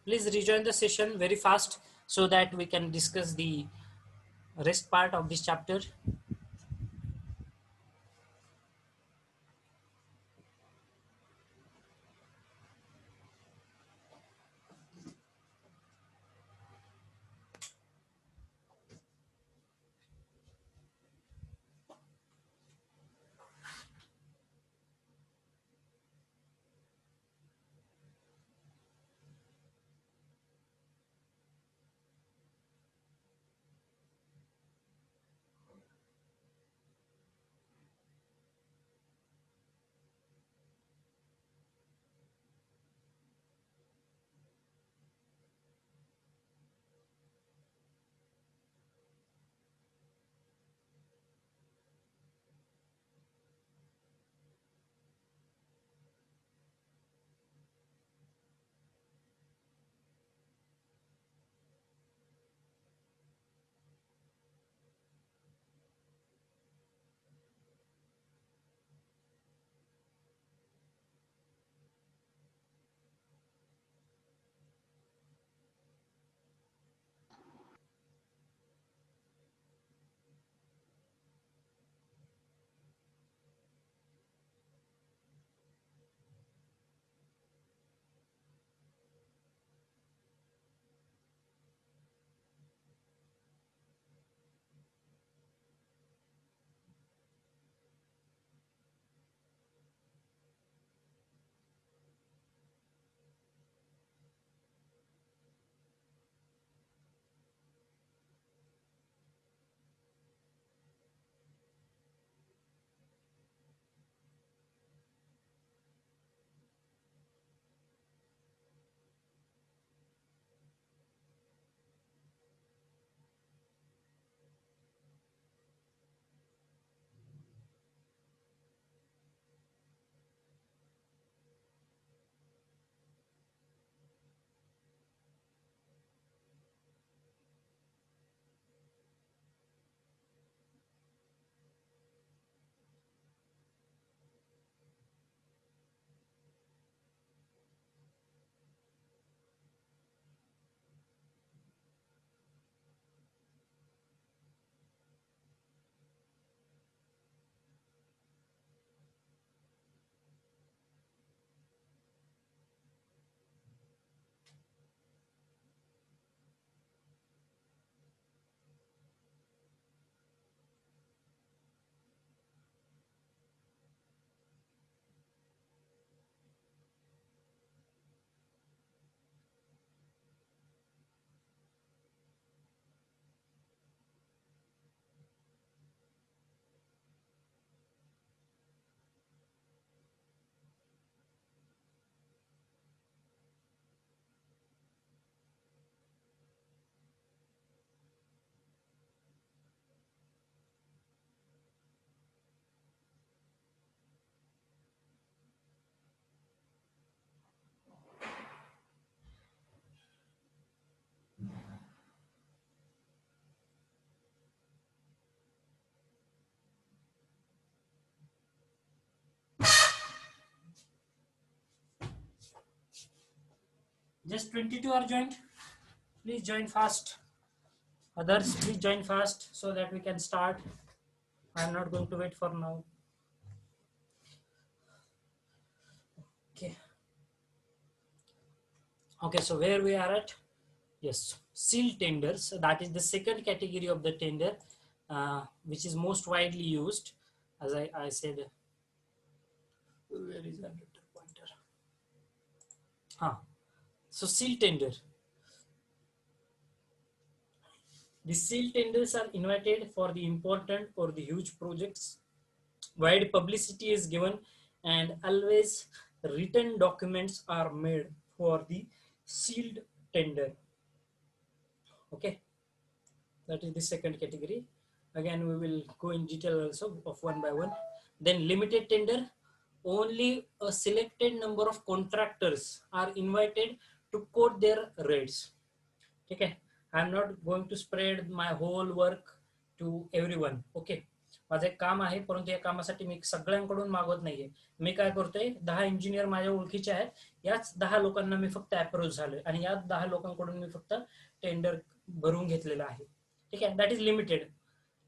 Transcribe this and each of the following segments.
Please rejoin the session very fast so that we can discuss the rest part of this chapter. Just 22 are joined. Please join fast. Others, please join fast so that we can start. I am not going to wait for now. Okay. Okay, so where we are at? Yes, seal tenders. That is the second category of the tender, which is most widely used. As I said, where is that pointer? So seal tender. The seal tenders are invited for the important or the huge projects. Wide publicity is given and always written documents are made for the sealed tender. Okay, that is the second category. Again, we will go in detail also of one by one. Then limited tender, only a selected number of contractors are invited to quote their rates. Okay, I'm not going to spread my whole work to everyone. Okay, माझं एक काम आहे, परंतु या कामासाठी मी सगळ्यांकडून मागवत नाहीये. मी काय करतोय, 10 इंजिनियर माझ्या ओळखीचे आहेत, याच 10 लोकांना मी फक्त अप्रोच झालोय आणि या 10 लोकांकडून मी फक्त टेंडर भरून घेतलेलं आहे. ठीक आहे, that is limited.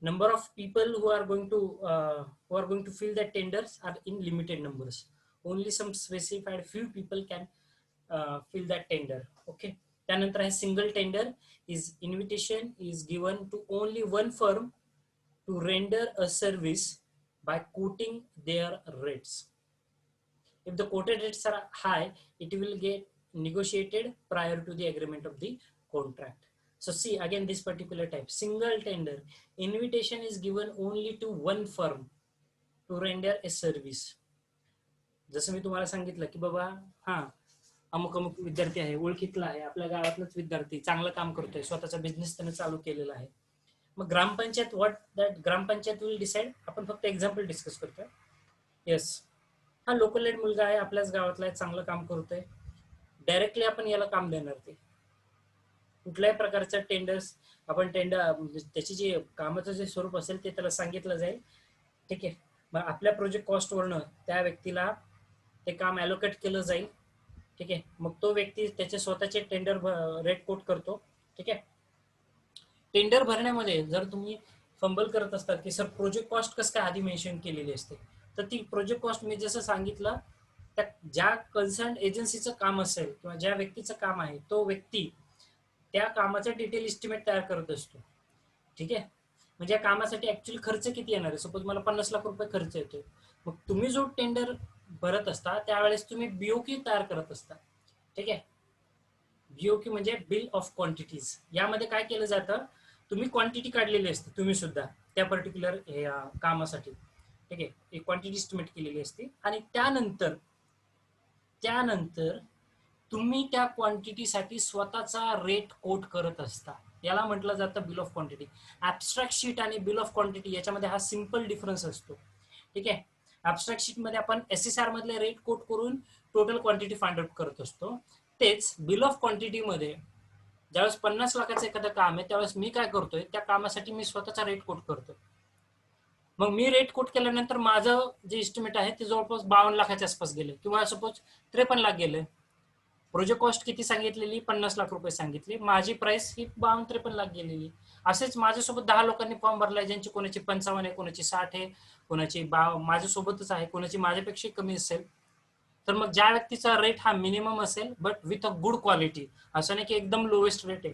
Number of people who are going to fill that tenders are in limited numbers. Only some specified few people can fill that tender. Okay. त्यानंतर आहे single tender. Is invitation is given to only one firm to render a service by quoting their rates. If the quoted rates are high, it will get negotiated prior to the agreement of the contract. So see again this particular type, single tender. Invitation is given only to one firm to render a service. जसं मी तुम्हाला सांगितलं की बाबा हा अमुक अमुक विद्यार्थी आहे, ओळखीतला आहे, आपल्या गावातलाच विद्यार्थी, चांगलं काम करतोय, स्वतःचा बिझनेस त्याने चालू केलेला आहे. मग gram panchayat what that gram panchayat will decide. आपण फक्त एक्झाम्पल डिस्कस करतोय. येस, हा लोकल एड मुलगा आहे, आपल्याच गावातला आहे, चांगलं काम करतोय, डायरेक्टली आपण याला काम देणार. ते कुठल्याही प्रकारचं टेंडर्स आपण त्याची जे कामाचं जे स्वरूप असेल ते त्याला सांगितलं जाईल. ठीक आहे, मग आपल्या प्रोजेक्ट कॉस्टवरनं त्या व्यक्तीला ते काम ॲलोकेट केलं जाईल. ठीक आहे, मग तो व्यक्ती त्याचे स्वतःचे टेंडर रेट कोट करतो. ठीक आहे, टेंडर भरण्यामध्ये जर तुम्ही फंबल करत असतात की सर प्रोजेक्ट कॉस्ट कसं काय आधी मेन्शन केलेली असते, तर ती प्रोजेक्ट कॉस्ट मी जसं सांगितलं त्या ज्या कन्सर्न एजन्सीचं काम असेल किंवा ज्या व्यक्तीचं काम आहे तो व्यक्ती त्या कामाचा डिटेल इस्टिमेट तयार करत असतो. ठीक आहे, म्हणजे या कामासाठी ऍक्च्युअली खर्च किती येणार आहे. सपोज मला 50 लाख रुपये खर्च येतोय, मग तुम्ही जो टेंडर भरत असता त्यावेळेस तुम्ही बीओक्यू तयार करत असता. ठीक आहे, बीओक्यू म्हणजे बिल ऑफ क्वांटिटीज. यामध्ये काय केलं जातं, तुम्ही क्वांटिटी काढलेली असते तुम्ही सुद्धा त्या पर्टिक्युलर कामासाठी. ठीक आहे, एक क्वांटिटी इस्टिमेट केलेली असते आणि त्यानंतर तुम्ही त्या क्वांटिटीसाठी स्वतःचा रेट कोट करत असता. याला म्हटलं जातं bill of quantity. Abstract sheet आणि बिल ऑफ क्वांटिटी याच्यामध्ये हा सिंपल डिफरन्स असतो. ठीक आहे, ऍबस्ट्रॅक्ट शीट मध्ये आपण एसएसआर मधले रेट कोट करून टोटल क्वांटिटी फाइंड आउट करत असतो. तेच बिल ऑफ क्वांटिटी मध्ये ज्यावेळेस 50 लाखाचं एखादं काम आहे त्यावेळेस मी काय करतोय, त्या कामासाठी मी स्वतःचा रेट कोट करतोय. मग मी रेट कोट केल्यानंतर माझं जे इस्टिमेट आहे ते जवळपास 52 लाखाच्या आसपास गेले किंवा सपोज 53 लाख गेले. प्रोजेक्ट कॉस्ट किती सांगितलेली, 50 लाख रुपये सांगितले, माझी प्राइस ही 52-53 लाख गेलेली. असेच माझ्यासोबत 10 लोकांनी फॉर्म भरलाय, ज्यांची कोणाची 55 आहे, कोणाची 60 आहे, कोणाची माझ्यासोबतच आहे, कोणाची माझ्यापेक्षा कमी असेल. तर मग ज्या व्यक्तीचा रेट हा मिनिमम असेल but with a good quality, असं नाही की एकदम लोएस्ट रेट आहे.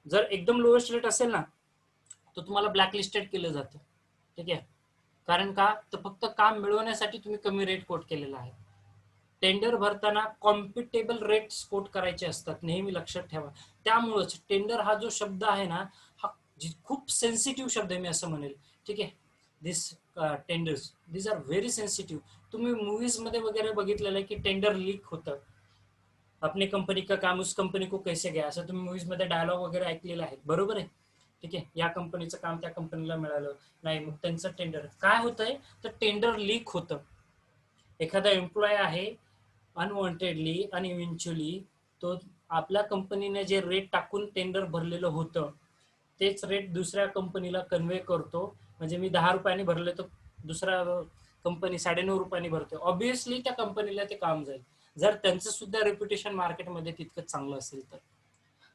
जर एकदम लोएस्ट रेट असेल ना तर तुम्हाला ब्लॅकलिस्टेड केलं जातं. ठीक आहे, कारण का तर फक्त काम मिळवण्यासाठी तुम्ही कमी रेट कोट केलेला आहे. टेंडर भरताना कॉम्पिटेबल रेट्स कोट करायचे असतात, नेहमी लक्षात ठेवा. त्यामुळेच टेंडर हा जो शब्द आहे ना हा खूप सेन्सिटिव्ह शब्द आहे मी असं म्हणेल. ठीक आहे, दिस टेंडर्स दिस आर व्हेरी सेन्सिटिव्ह. तुम्ही मूवीज मध्ये वगैरे बघितलेलं आहे की टेंडर लीक होतं, अपनी कंपनी का काम उस कंपनी को कैसे गया, असं तुम्ही मूवीज मध्ये डायलॉग वगैरे ऐकलेला आहे, बरोबर आहे. ठीक आहे, या कंपनीचं काम त्या कंपनीला मिळालं नाही, मग त्यांचं टेंडर काय होतंय तर टेंडर लीक होतं. एखादा एम्प्लॉय आहे अनवॉन्टेडली आणि इव्हेंच्युअली तो आपल्या कंपनीने जे रेट टाकून टेंडर भरलेलं होतं तेच रेट दुसऱ्या कंपनीला कन्वे करतो. म्हणजे मी 10 रुपयांनी भरले तर दुसरा कंपनी 9.5 रुपयांनी भरते. ऑब्व्हियसली त्या कंपनीला ते काम जाईल जर त्यांचं सुद्धा रेप्युटेशन मार्केटमध्ये तितकं चांगलं असेल तर.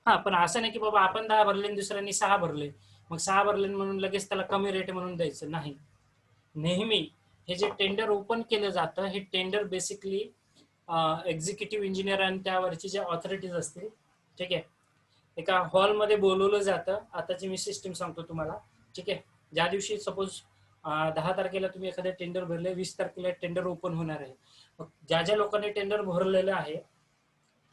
हा, पण असं नाही की बाबा आपण 10 भरले आणि दुसऱ्यांनी 6 भरले, मग 6 भरले म्हणून लगेच त्याला कमी रेट म्हणून द्यायचं नाही. नेहमी हे जे टेंडर ओपन केलं जातं हे टेंडर बेसिकली एक्झिक्युटिव्ह इंजिनियर आणि त्यावरची जे ऑथॉरिटीज असतील, ठीक आहे, एका हॉलमध्ये बोलवलं जातं. आताची मी सिस्टीम सांगतो तुम्हाला. ठीक आहे, ज्या दिवशी सपोज 10 तारखेला तुम्ही एखादं टेंडर भरले, 20 तारखेला टेंडर ओपन होणार आहे. मग ज्या ज्या लोकांनी टेंडर भरलेलं आहे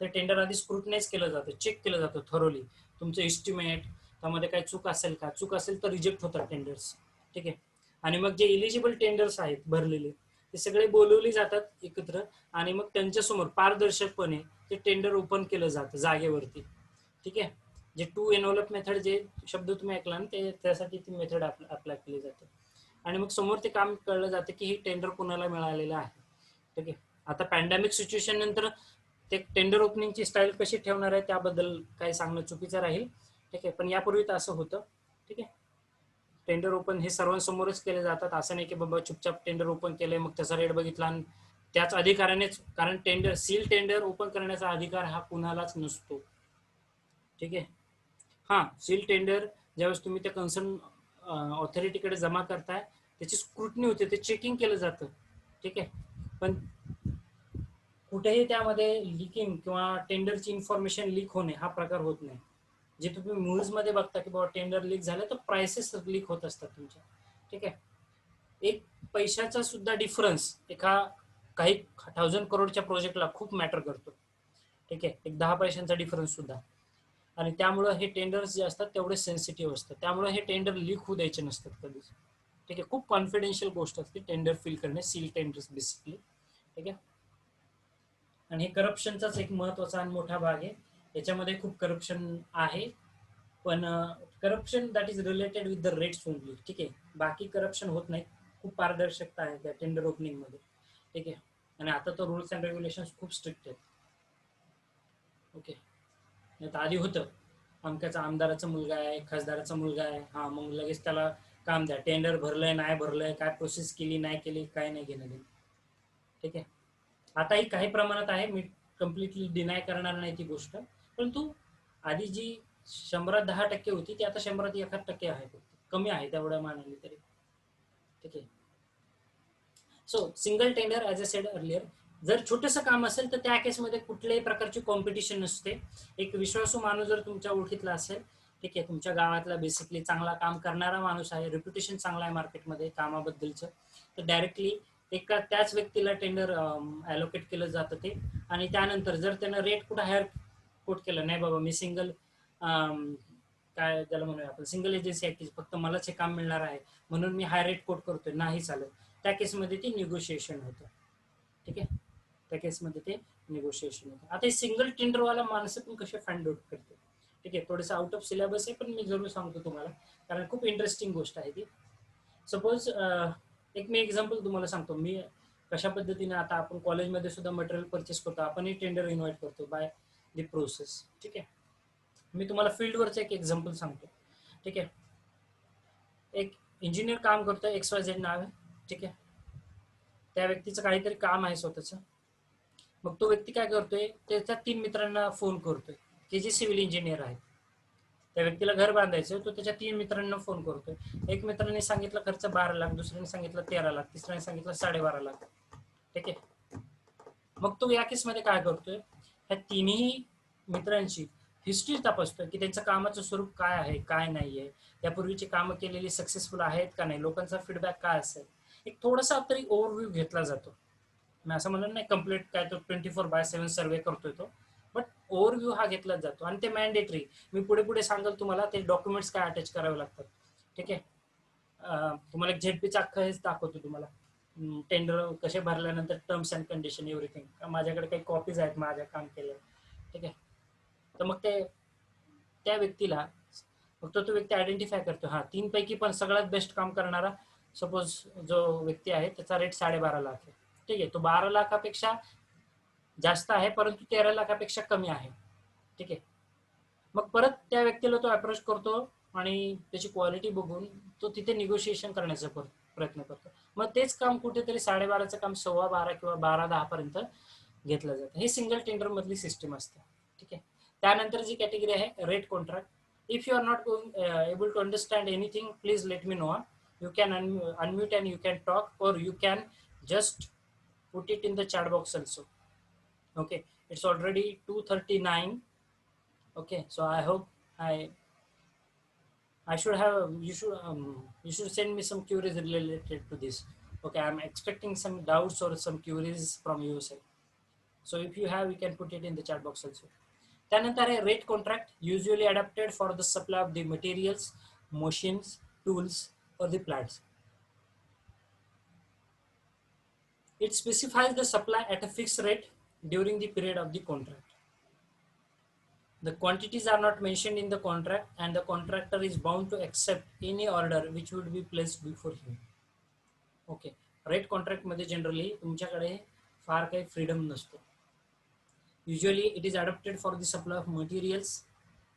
ते टेंडर आधी स्क्रुटनाइज केलं जातं, चेक केलं जातं थोरोली. तुमचं इस्टिमेट त्यामध्ये काही चूक असेल का, चूक असेल तर रिजेक्ट होतात टेंडर्स. ठीक आहे, आणि मग जे इलिजिबल टेंडर्स आहेत भरलेले ते सगळे बोलवले जातात एकत्र आणि मग त्यांच्यासमोर पारदर्शकपणे ते टेंडर ओपन केलं जातं जागेवरती. ठीक आहे, जे टू एनव्हलप मेथड जे शब्द तुम्ही ऐकला ना ते त्यासाठी ती मेथड अप्लाय केली जाते आणि मग समोर ते काम कळलं जातं की हे टेंडर कोणाला मिळालेलं आहे. ठीक आहे, आता पॅन्डेमिक सिच्युएशन नंतर ते टेंडर ओपनिंगची स्टाईल कशी ठेवणार आहे त्याबद्दल काही सांगणं चुकीचं राहील. ठीक आहे, पण यापूर्वी तर असं होतं. ठीक आहे, टेंडर ओपन हे सर्वांसमोरच केले जातात. असं नाही की बाबा चुपचाप टेंडर ओपन केले मग त्याचा रेट बघितला आणि त्याच अधिकारानेच, कारण टेंडर सील टेंडर ओपन करण्याचा अधिकार हा कुणालाच नसतो. ठीक आहे. हां, सील टेंडर ज्यावेळेस तुम्ही त्या कन्सर्न ऑथॉरिटीकडे जमा करताय त्याची स्क्रुटनी होते, ते चेकिंग केलं जातं. ठीक आहे. पण कुठेही त्यामध्ये लिकिंग किंवा टेंडरची इन्फॉर्मेशन लीक होणे हा प्रकार होत नाही. जे तुम्ही न्यूजमध्ये बघता की बाबा टेंडर लीक झालं तर प्राइसेस लीक होत असतात तुमच्या. ठीक आहे. एक पैशाचा सुद्धा डिफरन्स एका काही 1000 करोडच्या प्रोजेक्टला खूप मॅटर करतो. ठीक आहे. एक 10 पैशांचा डिफरन्स सुद्धा. आणि त्यामुळं हे टेंडर्स जे असतात तेवढे सेन्सिटिव्ह असतात. त्यामुळे हे टेंडर लीक होऊ द्यायचे नसतात कधीच. ठीक आहे. खूप कॉन्फिडेन्शियल गोष्ट असते टेंडर फिल करणे, सील टेंडर्स बेसिकली. ठीक आहे. आणि हे करप्शनचाच एक महत्वाचा आणि मोठा भाग आहे. याच्यामध्ये खूप करप्शन आहे, पण corruption that is related with the rates only. ठीक आहे. बाकी करप्शन होत नाही. खूप पारदर्शकता आहे त्या टेंडर ओपनिंगमध्ये. ठीक आहे. आणि आता तर रूल्स अँड रेग्युलेशन्स खूप स्ट्रिक्ट आहेत. ओके. आता आधी होतं अमक्याचा आमदाराचा मुलगा आहे, खासदाराचा मुलगा आहे, हा मग लगेच त्याला काम द्या, टेंडर भरलंय नाही भरलंय, काय प्रोसेस केली नाही केली, काय नाही घेणं देणं. ठीक आहे. आताही काही प्रमाणात आहे, मी कम्प्लिटली डिनाय करणार नाही ती गोष्ट, परंतु आधी जी 100-10% होती ती आता 100-1% आहे, कमी आहे तेवढ्या मानाने तरी. ठीक आहे. So single tender as a sed earlier, जर छोटंसं काम असेल तर त्या केसमध्ये कुठल्याही प्रकारची कॉम्पिटिशन नसते. एक विश्वासू माणूस जर तुमच्या ओळखीतला असेल, ठीक आहे, तुमच्या गावातला बेसिकली चांगला काम करणारा माणूस आहे, रेप्युटेशन चांगला आहे मार्केटमध्ये कामाबद्दलचं, तर डायरेक्टली एका त्याच व्यक्तीला टेंडर ॲलोकेट केलं जातं ते. आणि त्यानंतर जर त्यानं रेट कुठं हायर कोट केलं, नाही बाबा मी सिंगल काय त्याला म्हणूया आपण सिंगल एजन्सी आहे की फक्त मलाच हे काम मिळणार आहे म्हणून मी हाय रेट कोट करतोय, नाही चालत. त्या केसमध्ये ते निगोशिएशन होतं. ठीक आहे. त्या केसमध्ये ते निगोशिएशन होतं. आता हे सिंगल टेंडरवाला माणसं पण कसे फाइंड आउट करते. ठीक आहे. थोडंसं आउट ऑफ सिलेबस आहे पण मी जरूर सांगतो तुम्हाला, कारण खूप इंटरेस्टिंग गोष्ट आहे ती. सपोज एक मी एक्झाम्पल तुम्हाला सांगतो, मी कशा पद्धतीने आता आपण कॉलेजमध्ये सुद्धा मटेरियल परचेस करतो, आपणही टेंडर इन्व्हाइट करतो बाय द प्रोसेस. ठीक आहे. मी तुम्हाला फील्डवरचं एक एक्झाम्पल सांगतो. ठीक आहे. एक इंजिनियर काम करतोय, XYZ नाव आहे. ठीक आहे. त्या व्यक्तीचं काहीतरी काम आहे स्वतःचं. मग तो व्यक्ती काय करतोय, त्याच्या 3 मित्रांना फोन करतोय की जे सिव्हिल इंजिनियर आहेत. त्या व्यक्तीला घर बांधायचं, तो त्याच्या 3 मित्रांना फोन करतोय. एक मित्राने सांगितलं खर्च 12 लाख, दुसऱ्याने सांगितलं 13 लाख, तिसऱ्याने सांगितलं 12.5 लाख. ठीक आहे. मग तो या केसमध्ये काय करतोय, ह्या तिन्ही मित्रांची हिस्ट्री तपासतोय की त्यांचं कामाचं स्वरूप काय आहे, काय नाही आहे, यापूर्वीची कामं केलेली सक्सेसफुल आहेत का नाही, लोकांचा फीडबॅक काय असेल, एक थोडासा तरी ओव्हरव्ह्यू घेतला जातो. मी असं म्हणलं नाही कम्प्लीट काय तो 24/7 सर्वे करतोय तो, बट ओव्हरव्ह्यू हा घेतलाच जातो. आणि ते मॅन्डेटरी, मी पुढे पुढे सांगेल तुम्हाला ते डॉक्युमेंट्स काय अटॅच करावे लागतात. ठीक आहे. तुम्हाला एक झेडपीचं अख्खं हेच दाखवतो तुम्हाला, टेंडर कसे भरल्यानंतर टर्म्स अँड कंडिशन एव्हरीथिंग, माझ्याकडे काही कॉपीज आहेत माझ्या काम केल्या. ठीक आहे. तर मग ते त्या व्यक्तीला फक्त तो व्यक्ती आयडेंटिफाय करतो, हा 3 पैकी पण सगळ्यात बेस्ट काम करणारा सपोज जो व्यक्ती आहे त्याचा रेट 12.5 लाख आहे. ठीक आहे. तो 12 लाखापेक्षा जास्त आहे परंतु 13 लाखापेक्षा कमी आहे. ठीक आहे. मग परत त्या व्यक्तीला तो अप्रोच करतो आणि त्याची क्वालिटी बघून तो तिथे निगोशिएशन करण्याचा प्रयत्न करतो. मग तेच काम कुठेतरी 12.5चं काम 12.15 किंवा 12-10 पर्यंत घेतलं जातं. हे सिंगल टेंडर मधली सिस्टीम असते. ठीक आहे. त्यानंतर जी कॅटेगरी आहे rate contract. If you are not able to understand anything please let me know. You can unmute and you can talk, or you can just put it in the chat box also. Okay, it's already 2:39. Okay, so I hope I should have you should send me some queries related to this. Okay, I'm expecting some doubts or some queries from your side. So if you have, you can put it in the chat box also. त्यानंतर आहे rate contract, usually adapted for the supply of the materials, machines, tools or the plants. It specifies the supply at a fixed rate during the period of the contract. The quantities are not mentioned in the contract and the contractor is bound to accept any order which would be placed before him. Okay. Rate कॉन्ट्रॅक्टमध्ये generally तुमच्याकडे फार काही freedom नसतो. Usually it is adapted for the supply of materials.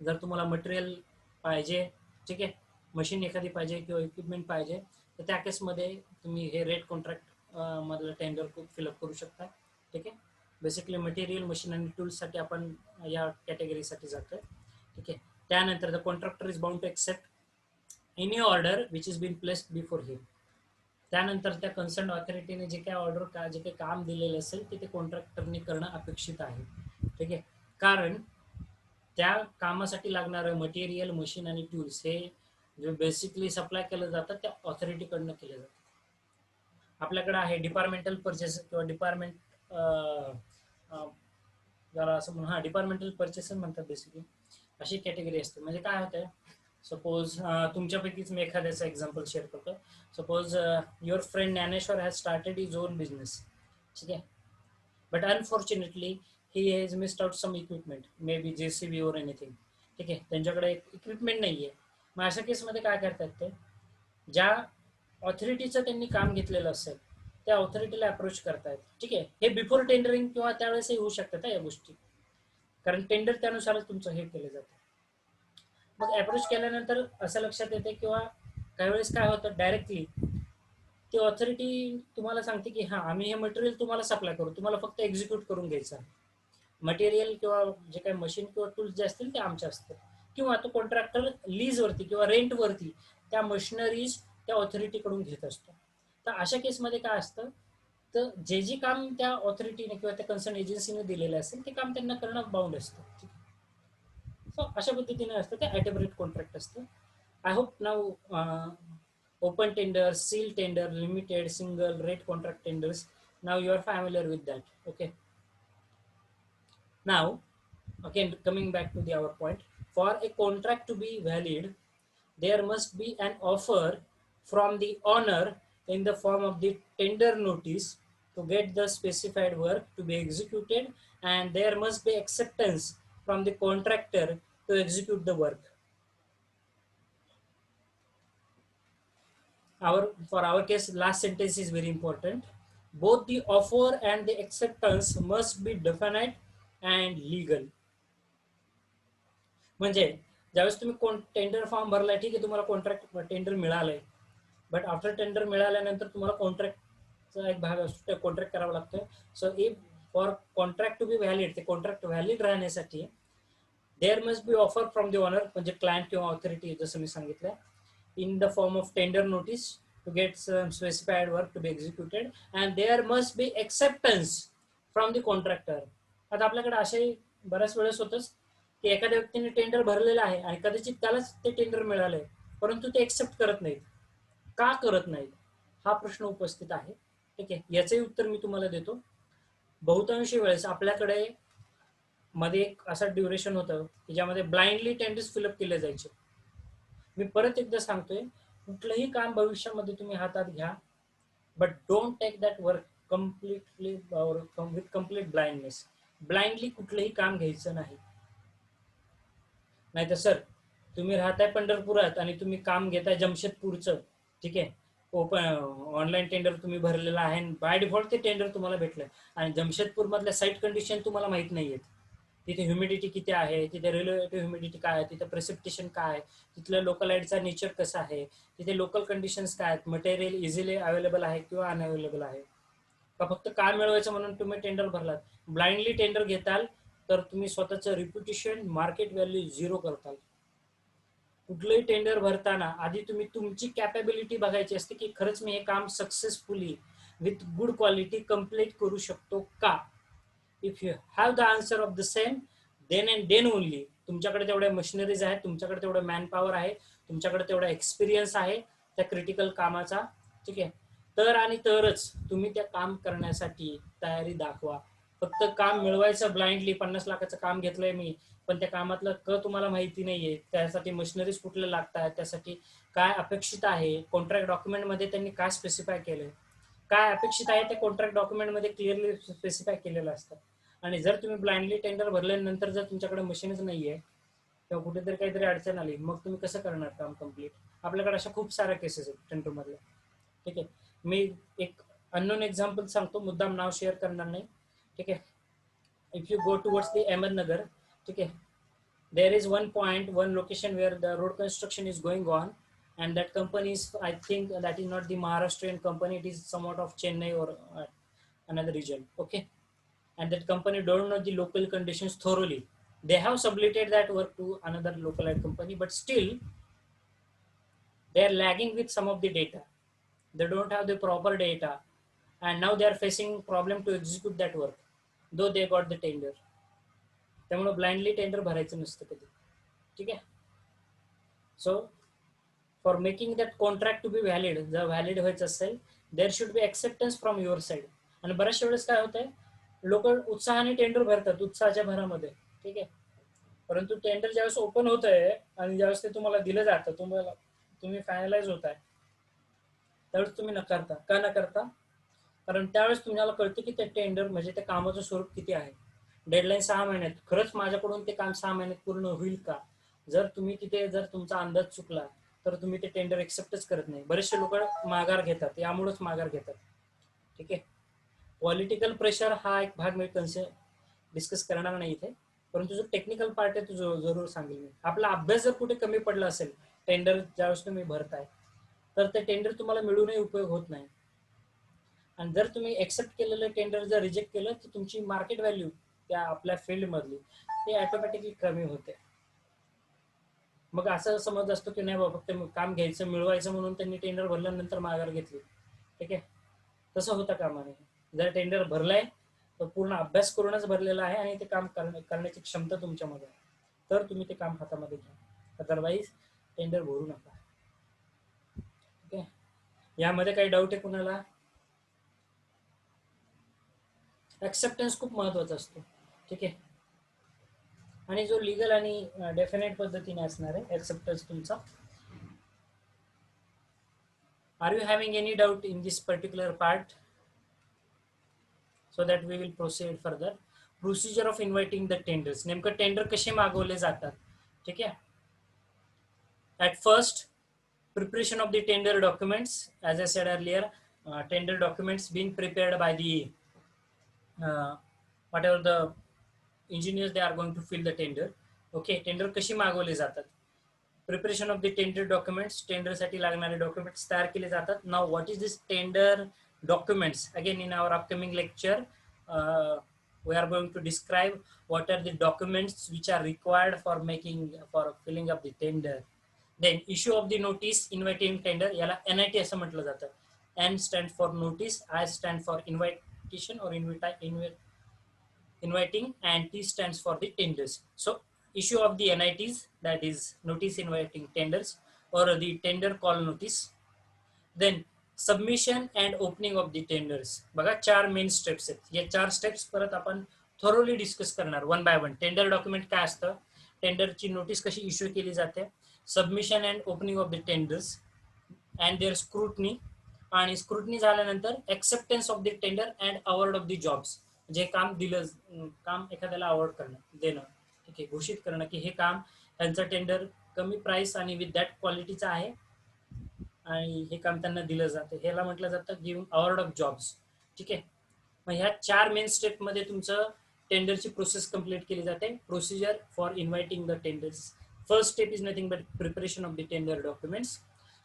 जर तुम्हाला material पाहिजे, ठीक आहे, मशीन एखादी पाहिजे किंवा इक्विपमेंट पाहिजे, तर त्या केसमध्ये तुम्ही हे रेट कॉन्ट्रॅक्ट मधलं टेंडर फिलअप करू शकता. ठीक आहे. बेसिकली मटेरियल, मशीन आणि टूल्ससाठी आपण या कॅटेगरीसाठी जातोय. ठीक आहे. त्यानंतर the contractor is bound to accept any order which is been placed before him. त्यानंतर त्या कन्सर्न ऑथॉरिटीने जे काही ऑर्डर, जे काही काम दिलेलं असेल ते कॉन्ट्रॅक्टरने करणं अपेक्षित आहे. ठीक आहे. कारण त्या कामासाठी लागणारं मटेरियल, मशीन आणि टूल्स हे जे बेसिकली सप्लाय केलं जातं त्या ऑथॉरिटीकडनं केलं जातं. आपल्याकडे आहे डिपार्टमेंटल परचेस किंवा डिपार्टमेंट ज्याला असं म्हणून, हा डिपार्टमेंटल परचेस म्हणतात बेसिकली. अशी कॅटेगरी असते. म्हणजे काय होतं, सपोज तुमच्यापैकीच मी एखाद्याचं एक्झाम्पल शेअर करतो. Suppose your friend Dnyaneshwar has started his own business. ठीक आहे. But unfortunately he has missed out some equipment, maybe JCB or anything. ठीक आहे. त्यांच्याकडे इक्विपमेंट नाही आहे. मग अशा केसमध्ये काय करतात ते, ज्या ऑथॉरिटीचं त्यांनी काम घेतलेलं असेल त्या ऑथॉरिटीला अप्रोच करतायत. ठीक आहे. हे बिफोर टेंडरिंग किंवा त्यावेळेसही होऊ शकतात या गोष्टी, कारण टेंडर त्यानुसारच तुमचं हे केलं जातं. मग अप्रोच केल्यानंतर असं लक्षात येते किंवा काही वेळेस काय होतं, डायरेक्टली ती ऑथॉरिटी तुम्हाला सांगते की हां आम्ही हे मटेरियल तुम्हाला सप्लाय करू, तुम्हाला फक्त एक्झिक्यूट करून घ्यायचं आहे. मटेरियल किंवा जे काही मशीन किंवा टूल्स जे असतील ते आमचे असतील. किंवा तो कॉन्ट्रॅक्टर लीजवरती किंवा रेंटवरती त्या मशिनरीज त्या ऑथॉरिटीकडून घेत असतो. तर अशा केसमध्ये काय असतं, तर जे काम त्या ऑथॉरिटीने किंवा त्या कन्सर्न एजन्सीने दिलेलं असेल ते काम त्यांना करणं बाउंड असतं. सो अशा पद्धतीने असतं ते ॲटेबरेट कॉन्ट्रॅक्ट असतं. I hope now open tender, seal tender, limited, single, rate contract tenders. Now you are familiar with that. Okay. Now, again coming back to our point, for a contract to be valid, there must be an offer from the owner in the form of the tender notice to get the specified work to be executed, and there must be acceptance from the contractor to execute the work. For our case, last sentence is very important. Both the offer and the acceptance must be definite and legal. म्हणजे ज्यावेळेस तुम्ही tender form भरलाय, ठीक आहे, तुम्हाला contract tender मिळालंय, but after tender मिळाल्यानंतर तुम्हाला कॉन्ट्रॅक्टचा एक भाग असतो, कॉन्ट्रॅक्ट करावा लागतोय. So if for contract to be valid, ते कॉन्ट्रॅक्ट व्हॅलिड राहण्यासाठी there must be offer from the owner, म्हणजे क्लायंट किंवा ऑथॉरिटी, जसं मी सांगितलं, in the form of tender notice to get some specified work to be executed, and there must be acceptance from the contractor. आता आपल्याकडे असे बऱ्याच वेळेस होतच की एखाद्या व्यक्तीने टेंडर भरलेलं आहे आणि कदाचित त्यालाच ते टेंडर मिळालंय, परंतु ते एक्सेप्ट करत नाहीत. का करत नाहीत हा प्रश्न उपस्थित आहे. ठीक आहे. याचंही उत्तर मी तुम्हाला देतो. बहुतांशी वेळेस आपल्याकडे मध्ये एक असं ड्युरेशन होतं की ज्यामध्ये ब्लाइंडली टेंडर्स फिलअप केले जायचे. मी परत एकदा सांगतोय, कुठलंही काम भविष्यामध्ये तुम्ही हातात घ्या, but don't take that work completely with complete blindness. Blindly कुठलंही काम घ्यायचं नाही. नाहीतर सर तुम्ही राहताय पंढरपुरात आणि तुम्ही काम घेताय जमशेदपूरचं, ठीक आहे, ओपन ऑनलाईन टेंडर तुम्ही भरलेला आहे, बाय डिफॉल्ट ते टेंडर तुम्हाला भेटलं, आणि जमशेदपूर मधल्या साईट कंडिशन तुम्हाला माहित नाहीयेत. तिथे ह्युमिडिटी किती आहे, तिथे रिलेटिव्ह ह्युमिडिटी काय आहे, तिथे प्रेसिपिटेशन काय आहे, तिथलं लोकलाइटचा नेचर कसं आहे, तिथे लोकल कंडिशन्स काय आहेत, मटेरियल इझिली अवेलेबल आहे किंवा अनअवेलेबल आहे का, फक्त काम मिळवायचं म्हणून तुम्ही टेंडर भरलात. ब्लाइंडली टेंडर घेताल तर तुम्ही स्वतःचं रिप्युटेशन, मार्केट व्हॅल्यू झिरो करताल. कुठलंही टेंडर भरताना आधी तुम्ही तुमची कॅपॅबिलिटी बघायची असते की खरंच मी हे काम successfully with good quality complete करू शकतो का. If you have the answer of the same, then and then only तुमच्याकडे तेवढ्या मशिनरीज आहेत, तुमच्याकडे तेवढं मॅनपॉवर आहे, तुमच्याकडे तेवढा एक्सपिरियन्स आहे त्या क्रिटिकल कामाचा. ठीक आहे. तर आणि तरच तुम्ही त्या काम करण्यासाठी तयारी दाखवा. फक्त काम मिळवायचं ब्लाइंडली, 50 लाखाचं काम घेतलंय मी, पण त्या कामातलं तुम्हाला माहिती नाहीये, त्यासाठी मशिनरीज कुठले लागतात, त्यासाठी काय अपेक्षित आहे, कॉन्ट्रॅक्ट डॉक्युमेंटमध्ये त्यांनी काय स्पेसिफाय केलंय, काय अपेक्षित आहे ते कॉन्ट्रॅक्ट डॉक्युमेंटमध्ये क्लिअरली स्पेसिफाय केलेलं असतं. आणि जर तुम्ही ब्लाइंडली टेंडर भरल्यानंतर जर तुमच्याकडे मशीनच नाहीये किंवा कुठेतरी काहीतरी अडचण आली, मग तुम्ही कसं करणार काम कम्प्लीट. आपल्याकडे अशा खूप साऱ्या केसेस आहेत टेंडर मधल्या. ठीक आहे. मी एक अननोन एक्झाम्पल सांगतो, मुद्दाम नाव शेअर करणार नाही. ठीक आहे. If you go towards the Ahmednagar, ठीक आहे, there is one point, one location where the road construction is going on, and that company is, I think that is not the Maharashtrian company, it is somewhat of Chennai or another region. Okay, and that company don't know the local conditions thoroughly. They have subletted that work to another localized company, but still they are lagging with some of the data. They don't have the proper data, and now they are facing problem to execute that work, though they got the tender. त्यामुळे blindly tender भरायचं नसतं कधी. ठीक आहे. So for making that contract to be valid, जर valid व्हायचं असेल, there should be acceptance from your side. आणि बऱ्याचशा वेळेस काय होतंय, लोक उत्साहाने टेंडर भरतात उत्साहाच्या भरामध्ये. ठीक आहे. परंतु टेंडर ज्यावेळेस ओपन होत आहे आणि ज्यावेळेस ते तुम्हाला दिलं जातं, तुम्ही फायनलाइज होत आहे, त्यावेळेस तुम्ही नकारता. का नकारता? कारण त्यावेळेस तुम्हाला कळतं की ते टेंडर म्हणजे त्या कामाचं स्वरूप किती आहे. डेडलाईन 6 महिन्यात, खरंच माझ्याकडून ते काम 6 महिन्यात पूर्ण होईल का? जर तुम्ही तिथे जर तुमचा अंदाज चुकला तर तुम्ही ते टेंडर एक्सेप्टच करत नाही. बरेचसे लोक माघार घेतात, यामुळेच माघार घेतात. ठीक आहे. पॉलिटिकल प्रेशर हा एक भाग मी डिस्कस करणार नाही इथे, परंतु जो टेक्निकल पार्ट आहे तो जरूर सांगेल मी. आपला अभ्यास जर कुठे कमी पडला असेल, टेंडर ज्यावेळेस तुम्ही भरताय, तर ते टेंडर तुम्हाला मिळूनही उपयोग होत नाही. आणि जर तुम्ही एक्सेप्ट केलेलं टेंडर जर रिजेक्ट केलं तर तुमची मार्केट व्हॅल्यू त्या आपल्या फील्डमधली ते ऑटोमॅटिकली कमी होते. मग असं समज असतो की नाही बाबा, फक्त काम घ्यायचं मिळवायचं म्हणून त्यांनी टेंडर भरल्यानंतर माघार घेतली. ठीक आहे. तसं होतं कामा नये. जर टेंडर भरलाय तर पूर्ण अभ्यास करूनच भरलेला आहे आणि ते काम करण्याची क्षमता तुमच्यामध्ये आहे, तर तुम्ही ते काम हातामध्ये घ्या. अदरवाईज टेंडर भरू नका. ठीक आहे. यामध्ये काही डाऊट आहे कुणाला? ॲक्सेप्टन्स खूप महत्वाचा असतो. ठीक आहे. आणि जो लिगल आणि डेफिनेट पद्धतीने असणार आहे ॲक्सेप्टन्स तुमचा. Are you having any doubt in this particular part? So that we will proceed further. Procedure of inviting the tenders. नेमकं टेंडर कसे मागवले जातात? ठीक आहे. At first, preparation of the tender documents. As I said earlier, tender documents being prepared by the whatever the engineers they are going to fill the tender. Okay, tender कशी मागवले जातात? Preparation of the tender documents. टेंडरसाठी लागणारे documents तयार केले जातात. Now what is this tender documents? Again in our upcoming lecture we are going to describe what are the documents which are required for filling up the tender. Then issue of the notice inviting tender, याला NIT असं म्हटलं जातं. N stands for notice, I stands for invitation or inviting, and T stands for the tenders. So issue of the NITs, that is notice inviting tenders or the tender call notice. Then submission and opening of the tenders. बघा 4 main steps आहेत. या 4 steps परत आपण thoroughly discuss करणार one by one. Tender document काय असतं, टेंडरची notice कशी इश्यू केली जाते, submission and opening of the tenders and their scrutiny, आणि स्क्रुटनी झाल्यानंतर acceptance of the tender and award of the jobs. जे काम दिलं, काम एखाद्याला अवॉर्ड करणं, देणं. ठीक आहे. घोषित करणं की हे काम त्यांचं टेंडर कमी प्राइस आणि विथ दॅट क्वालिटीचं आहे आणि हे काम त्यांना दिलं जातं. ह्याला म्हटलं जातं गिव्हिंग अवॉर्ड ऑफ जॉब्स. ठीक आहे. मग ह्या 4 मेन स्टेपमध्ये तुमचं टेंडरची प्रोसेस कंप्लीट केली जाते. Procedure for inviting the tenders. First step is nothing but preparation of the tender documents.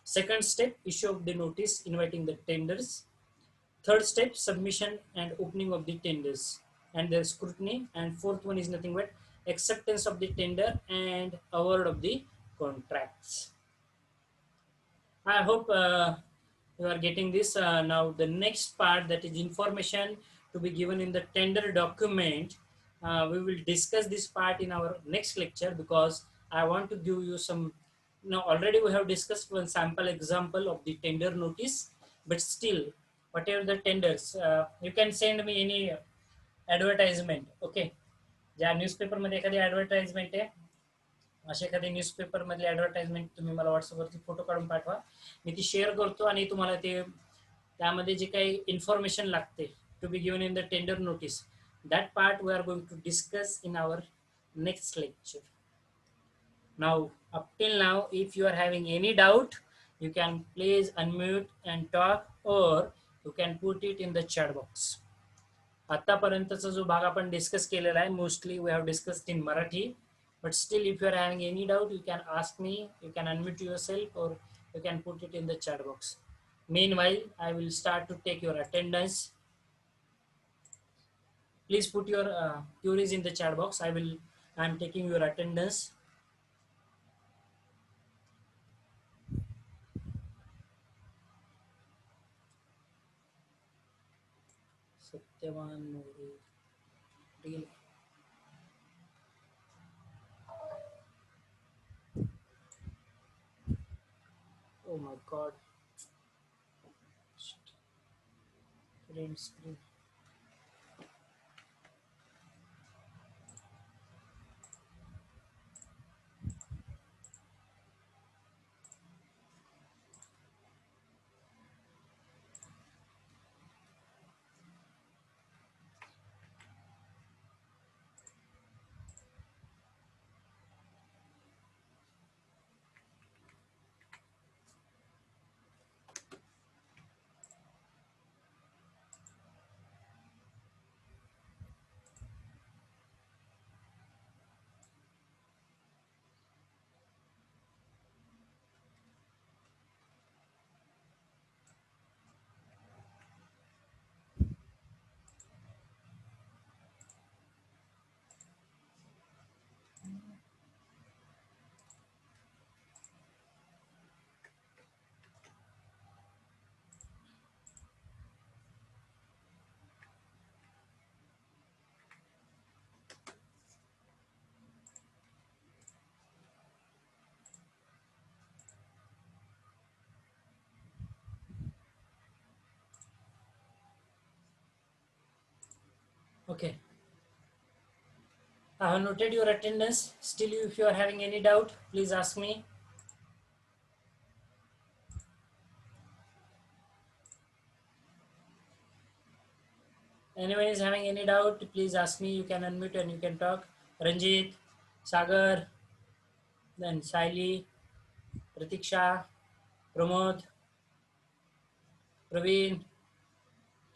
Second step, issue of the notice inviting the tenders. Third step, submission and opening of the tenders and their scrutiny. And fourth one is nothing but acceptance of the tender and award of the contracts. I hope you are getting this. Now the next part, that is information to be given in the tender document. We will discuss this part in our next lecture because I want to give you some. Now already we have discussed one sample example of the tender notice, but still whatever the tenders, you can send me any advertisement. Okay, ज्या newspaper मध्ये एखादी advertisement आहे, अशा एखादी newspaper मधली advertisement तुम्ही मला व्हॉट्सअपवरती फोटो काढून पाठवा. मी ती शेअर करतो आणि तुम्हाला ते त्यामध्ये जे काही इन्फॉर्मेशन लागते to be given in the tender notice, that part we are going to discuss in our next lecture. Now up till now, if you are having any doubt, you can please unmute and talk, or you can put it in the chat box. आतापर्यंतचा जो भाग आपण discuss केलेला आहे, mostly we have discussed in Marathi, but still if you are having any doubt, you can ask me, you can unmute yourself, or you can put it in the chat box. Meanwhile, I will start to take your attendance. Please put your queries in the chat box. I'm taking your attendance. Satyavan Modi. Real. Oh my god. Screen. Okay. I have noted your attendance. Still, if you are having any doubt, please ask me. Anyone is having any doubt, please ask me. You can unmute and you can talk. Ranjit, Sagar, then Shaili, Pratiksha, Pramod, Praveen,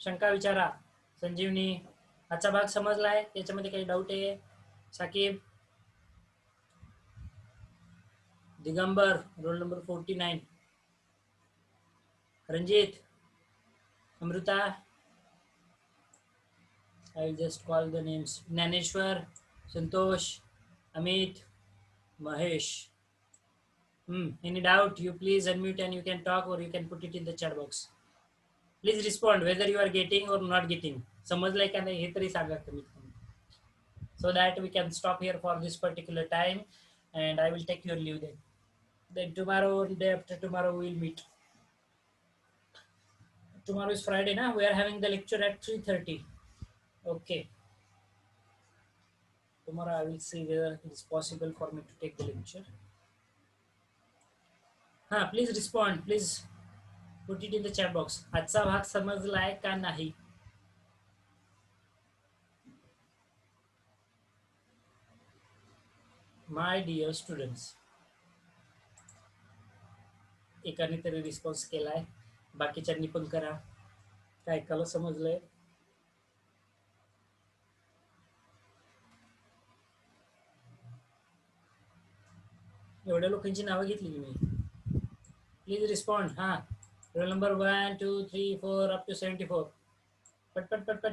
शंका विचारा. संजीवनी, आजचा भाग समजलाय? याच्यामध्ये काही doubt आहे? Saqib, Digambar, roll number 49, Ranjit, Amruta, I will just call the names. Naneshwar, Santosh, Amit, Mahesh. Any doubt? You please unmute and you can talk or you can put it in the chat box. Please respond whether you are getting or not getting. समजलंय का नाही हे तरी सांगा कमीत कमी. So that we can stop here for this particular time and I will take your leave then. Then tomorrow or day after tomorrow we will meet. Tomorrow is Friday, na? We are having the lecture at 3:30. Okay. Tomorrow I will see whether it is possible for me to take the lecture. Please respond. Please put it in the chat box. आजचा भाग समजलाय का नाही? My dear students, एकाने तरी response केलाय, बाकीच्यांनी पण करा. काय ऐकायला समजलंय? एवढ्या लोकांची नावं घेतली मी. Please respond. Roll number 1 2 3 4 up to 74. पट पट पट पट.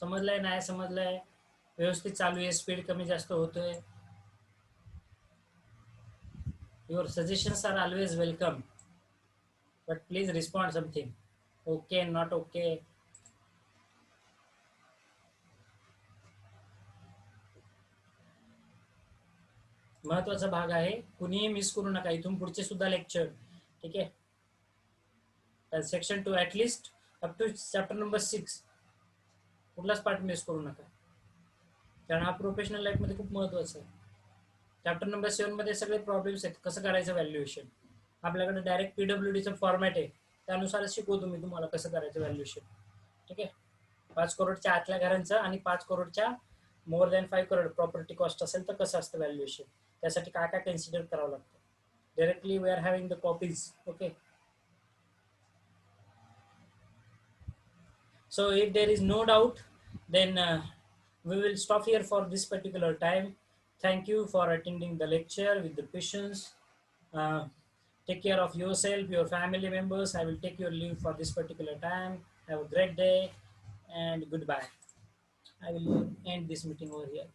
समजलंय नाही समजलंय? व्यवस्थित चालू आहे? स्पीड कमी जास्त होतोय? Your suggestions are always welcome, but please respond something. Okay, not okay. महत्वाचा भाग आहे, कुणीही मिस करू नका. इथून पुढचे सुद्धा लेक्चर, ठीक आहे. Section 2 at least up to chapter number 6 कुठलाच पार्ट मिस करू नका, कारण हा प्रोफेशनल लाईफमध्ये खूप महत्वाचा आहे. चॅप्टर नंबर 7 मध्ये सगळे प्रॉब्लेम्स आहेत. कसं करायचं व्हॅल्युएशन, आपल्याकडे डायरेक्ट पीडब्ल्यूडीचं फॉर्मॅट आहे, त्यानुसारच शिकवतो मी तुम्हाला कसं करायचं व्हॅल्युएशन. ठीक आहे. 5 करोडच्या आतल्या घरांचं आणि 5 करोडच्या more than 5 crore property cost असेल तर कसं असतं व्हॅल्युएशन, त्यासाठी काय काय कन्सिडर करावं लागतं. Directly we are having the copies. Okay. So if there is no doubt, then we will stop here for this particular time. Thank you for attending the lecture with the patience. Take care of yourself, your family members. I will take your leave for this particular time. Have a great day and goodbye. I will end this meeting over here.